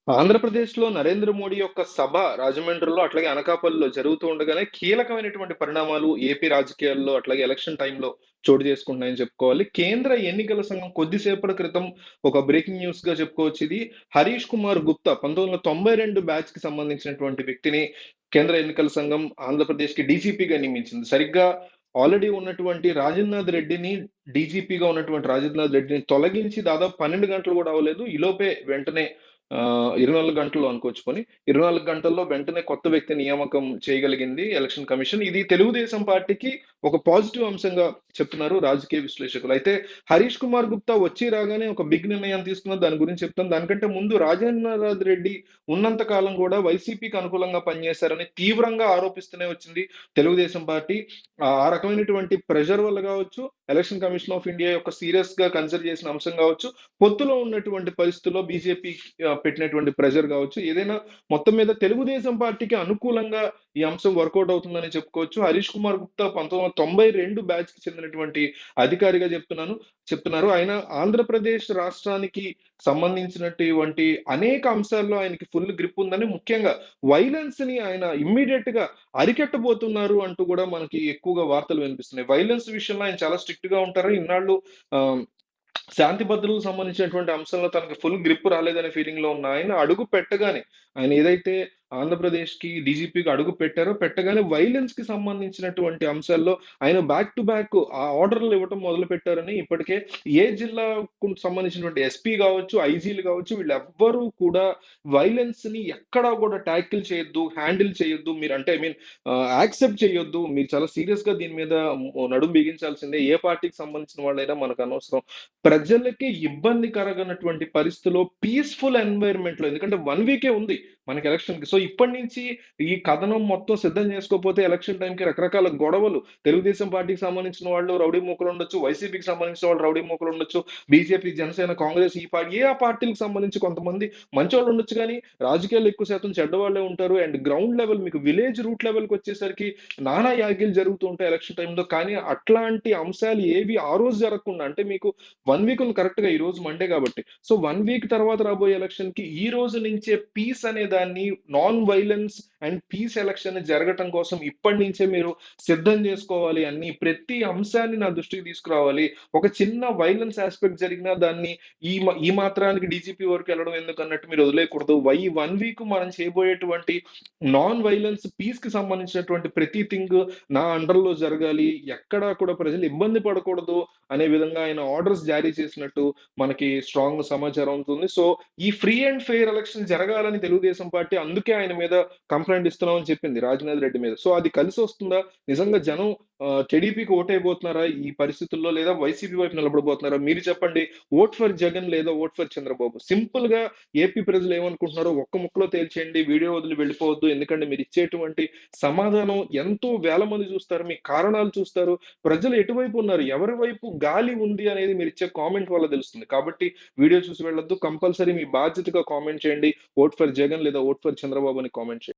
ఆంధ్రప్రదేశ్‌లో నరేంద్ర మోడీ యొక్క సభ రాజమండ్రిలో, అట్లాగే అనకాపల్లిలో జరుగుతూ ఉండగానే కీలకమైనటువంటి పరిణామాలు ఏపీ రాజకీయాల్లో, అట్లాగే ఎలక్షన్ టైంలో చోటు చేసుకుంటున్నాయని చెప్పుకోవాలి. కేంద్ర ఎన్నికల సంఘం కొద్దిసేపటి క్రితం ఒక బ్రేకింగ్ న్యూస్‌గా చెప్పుకోవచ్చు ఇది. హరీష్ కుమార్ గుప్తా 1992 బ్యాచ్‌కి సంబంధించినటువంటి వ్యక్తిని కేంద్ర ఎన్నికల సంఘం ఆంధ్రప్రదేశ్‌కి డీజీపీగా నియమించింది. సరిగ్గా ఆల్రెడీ ఉన్నటువంటి రాజేంద్రనాథ్ రెడ్డిని డీజీపీగా ఉన్నటువంటి రాజేంద్రనాథ్ రెడ్డిని తొలగించి దాదాపు 12 గంటలు కూడా అవ్వలేదు. ఈలోపే వెంటనే 24 గంటల్లో అనుకోవచ్చు పోనీ. 24 గంటల్లో వెంటనే కొత్త వ్యక్తి నియామకం చేయగలిగింది ఎలక్షన్ కమిషన్. ఇది తెలుగుదేశం పార్టీకి ఒక పాజిటివ్ అంశంగా చెప్తున్నారు రాజకీయ విశ్లేషకులు. అయితే హరీష్ కుమార్ గుప్తా వచ్చి రాగానే ఒక బిగ్ నిర్ణయం తీసుకున్నారు. దాని గురించి చెప్తాను. దానికంటే ముందు రాజేంద్రనాథ్ రెడ్డి ఉన్నంత కాలం కూడా వైసీపీకి అనుకూలంగా పనిచేశారని తీవ్రంగా ఆరోపిస్తూనే వచ్చింది తెలుగుదేశం పార్టీ. ఆ రకమైనటువంటి ప్రెషర్ వల్ల కావచ్చు, ఎలక్షన్ కమిషన్ ఆఫ్ ఇండియా యొక్క సీరియస్ గా కన్సిడర్ చేసిన అంశం కావచ్చు, పొత్తులో ఉన్నటువంటి పరిస్థితుల్లో బీజేపీ పెట్టినటువంటి ప్రెషర్ కావచ్చు, ఏదైనా మొత్తం మీద తెలుగుదేశం పార్టీకి అనుకూలంగా ఈ అంశం వర్కౌట్ అవుతుందని చెప్పుకోవచ్చు. హరీష్ కుమార్ గుప్తా 1992 బ్యాచ్ కి చెందినటువంటి అధికారిగా చెప్తున్నారు. ఆయన ఆంధ్రప్రదేశ్ రాష్ట్రానికి సంబంధించినటువంటి అనేక అంశాల్లో ఆయనకి ఫుల్ గ్రిప్ ఉందని, ముఖ్యంగా వైలెన్స్ ని ఆయన ఇమ్మీడియట్ గా అరికట్టబోతున్నారు అంటూ కూడా మనకి ఎక్కువగా వార్తలు వినిపిస్తున్నాయి. వైలెన్స్ విషయంలో ఆయన చాలా స్ట్రిక్ట్ గా ఉంటారు. ఇన్నాళ్ళు ఆ, శాంతి భద్రతలకు సంబంధించినటువంటి అంశంలో తనకి ఫుల్ గ్రిప్ రాలేదనే ఫీలింగ్ లో ఉన్న ఆయన అడుగు పెట్టగానే, ఆయన ఏదైతే ఆంధ్రప్రదేశ్ కి డీజీపీకి అడుగు పెట్టారో, పెట్టగానే వైలెన్స్ కి సంబంధించినటువంటి అంశాల్లో ఆయన బ్యాక్ టు బ్యాక్ ఆ ఆర్డర్లు ఇవ్వటం మొదలు పెట్టారని, ఇప్పటికే ఏ జిల్లాకు సంబంధించినటువంటి ఎస్పీ కావచ్చు, ఐజీలు కావచ్చు, వీళ్ళెవ్వరూ కూడా వైలెన్స్ ని ఎక్కడా కూడా ట్యాకిల్ చేయొద్దు, హ్యాండిల్ చేయొద్దు, మీరు అంటే ఐ మీన్ యాక్సెప్ట్ చేయొద్దు, మీరు చాలా సీరియస్ గా దీని మీద నడుం బిగించాల్సిందే, ఏ పార్టీకి సంబంధించిన వాళ్ళైనా మనకు అనవసరం, ప్రజలకి ఇబ్బంది కలగనటువంటి పరిస్థితిలో పీస్‌ఫుల్ ఎన్వైర్న్‌మెంట్‌లో, ఎందుకంటే 1 వీకే ఉంది మనకి ఎలక్షన్‌కి. సో, ఇప్పటి నుంచి ఈ కథనం మొత్తం సిద్ధం చేసుకోకపోతే ఎలక్షన్ టైంకి రకరకాల గొడవలు, తెలుగుదేశం పార్టీకి సంబంధించిన వాళ్ళు రౌడీ మూకలుండొచ్చు, వైసీపీకి సంబంధించిన వాళ్ళు రౌడీ మూకలుండొచ్చు, బీజేపీ, జనసేన, కాంగ్రెస్ ఈ పార్టీ ఏ ఆ పార్టీలకు సంబంధించి కొంతమంది మంచోళ్ళు ఉండొచ్చు గానీ, రాజకీయాల్లో ఎక్కువ శాతం చెడ్డవాళ్ళే ఉంటారు. అండ్ గ్రౌండ్ లెవెల్ మీకు విలేజ్ రూట్ లెవెల్‌కొచ్చేసరికి నానా యాగీలు జరుగుతూ ఉంటాయి ఎలక్షన్ టైంలో. కానీ అట్లాంటి అంశాలు ఏవి ఆ రోజు జరగకుండా, అంటే మీకు 1 వీక్ ఉంది కరెక్ట్‌గా, ఈ రోజు మండే కాబట్టి. సో, 1 వీక్ తర్వాత రాబోయే ఎలక్షన్‌కి ఈ రోజు నుంచే పీస్ అనే దాన్ని, non violence and peace election జరగటం కోసం ఇప్పటి నుంచే మీరు సిద్ధం చేసుకోవాలి అని, ప్రతి అంశాన్ని నా దృష్టికి తీసుకురావాలి. ఒక చిన్న వైలెన్స్ యాస్పెక్ట్ జరిగినా దాన్ని ఈ మాత్రానికి డీజీపీ వరకు వెళ్ళడం ఎందుకన్నట్టు మీరు వదిలేయకూడదు. 1 వీక్ మనం చేయబోయేటువంటి నాన్ వైలెన్స్ పీస్‌కి సంబంధించినటువంటి ప్రతి థింగ్ నా అండర్‌లో జరగాలి. ఎక్కడా కూడా ప్రజలు ఇబ్బంది పడకూడదు అనే విధంగా ఆయన ఆర్డర్స్ జారీ చేసినట్టు మనకి స్ట్రాంగ్ సమాచారం ఉంటుంది. సో, ఈ ఫ్రీ అండ్ ఫెయిర్ ఎలక్షన్ జరగాలని తెలుగుదేశం పార్టీ అందుకే ఆయన మీద కంప్లెయింట్ ఇస్తున్నామని చెప్పింది రాజనాథ్ రెడ్డి మీద. సో, అది కలిసొస్తుందా? నిజంగా జనం టీడీపీకి ఓటేయబోతున్నారా ఈ పరిస్థితుల్లో? లేదా వైసీపీ వైపు నిలబడబోతున్నారా? మీరు చెప్పండి. ఓట్ ఫర్ జగన్ లేదా ఓట్ ఫర్ చంద్రబాబు? సింపుల్‌గా ఏపీ ప్రజలు ఏమనుకుంటున్నారో ఒక్క ముక్కలో తేల్చేయండి. వీడియో వదిలి వెళ్ళిపోవద్దు. ఎందుకంటే మీరు ఇచ్చేటువంటి సమాధానం ఎంతో వేల మంది చూస్తారు. మీ కారణాలు చూస్తారు. ప్రజలు ఎటువైపు ఉన్నారు, ఎవరి వైపు గాలి ఉంది అనేది మీరిచ్చే కామెంట్ వల్ల తెలుస్తుంది. కాబట్టి వీడియో చూసి వెళ్ళొద్దు. కంపల్సరీ మీ బాధ్యతగా కామెంట్ చేయండి. ఓట్ ఫర్ జగన్ లేదా ఓట్ ఫర్ చంద్రబాబు అని కామెంట్ చేయండి.